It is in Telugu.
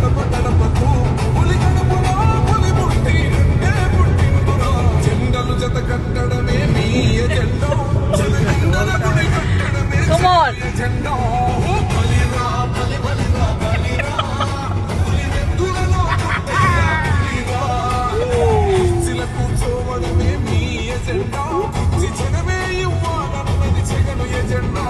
గడప గడపకు పులి గడపలో పులి పుట్టి రెండే పుట్టిందురా జెండలు జత కట్టడమే మీ ఎజెండా జనగణన గుడి కట్టడమే ఎజెండా బలిరా బలి బలిరా బలిరా పులి నెత్తులలో పుట్టయ్యా పులిరా కుర్చీల కూర్చోవడమే మీ ఎజెండా కుర్చీ జనమే ఇవ్వాలన్నది జగను ఎజెండా